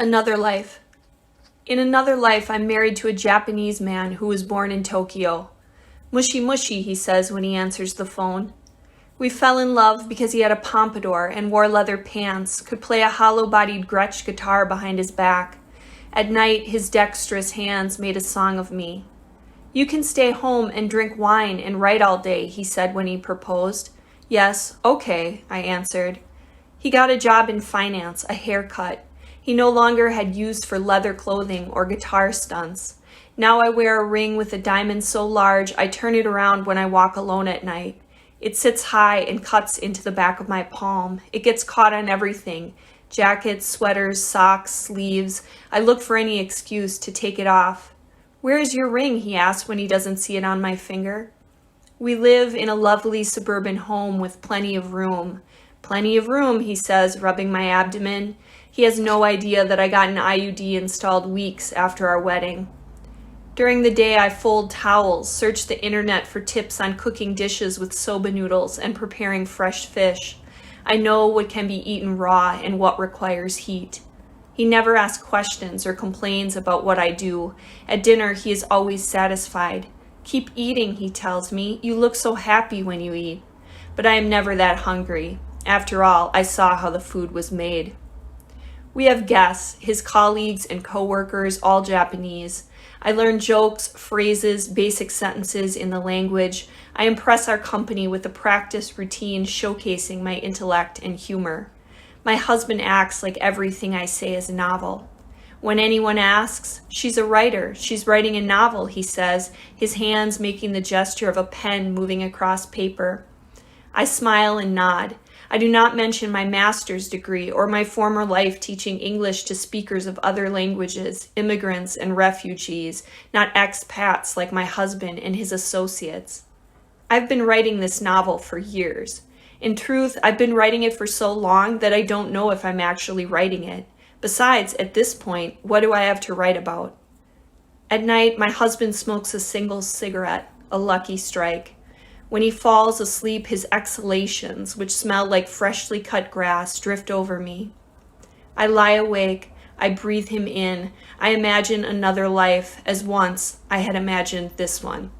Another life. In another life, I'm married to a Japanese man who was born in Tokyo. Mushy mushy, he says when he answers the phone. We fell in love because he had a pompadour and wore leather pants, could play a hollow-bodied Gretsch guitar behind his back. At night, his dexterous hands made a song of me. You can stay home and drink wine and write all day, he said when he proposed. Yes, okay, I answered. He got a job in finance, a haircut. He no longer had use for leather clothing or guitar stunts. Now I wear a ring with a diamond so large I turn it around when I walk alone at night. It sits high and cuts into the back of my palm. It gets caught on everything. Jackets, sweaters, socks, sleeves. I look for any excuse to take it off. Where is your ring? He asks when he doesn't see it on my finger. We live in a lovely suburban home with plenty of room. Plenty of room, he says, rubbing my abdomen. He has no idea that I got an IUD installed weeks after our wedding. During the day, I fold towels, search the internet for tips on cooking dishes with soba noodles and preparing fresh fish. I know what can be eaten raw and what requires heat. He never asks questions or complains about what I do. At dinner, he is always satisfied. Keep eating, he tells me. You look so happy when you eat. But I am never that hungry. After all, I saw how the food was made. We have guests, his colleagues and co-workers, all Japanese. I learn jokes, phrases, basic sentences in the language. I impress our company with a practice routine showcasing my intellect and humor. My husband acts like everything I say is a novel. When anyone asks, she's a writer. She's writing a novel, he says, his hands making the gesture of a pen moving across paper. I smile and nod. I do not mention my master's degree or my former life teaching English to speakers of other languages, immigrants and refugees, not expats like my husband and his associates. I've been writing this novel for years. In truth, I've been writing it for so long that I don't know if I'm actually writing it. Besides, at this point, what do I have to write about? At night, my husband smokes a single cigarette, a lucky strike. When he falls asleep, his exhalations, which smell like freshly cut grass, drift over me. I lie awake. I breathe him in. I imagine another life, as once I had imagined this one.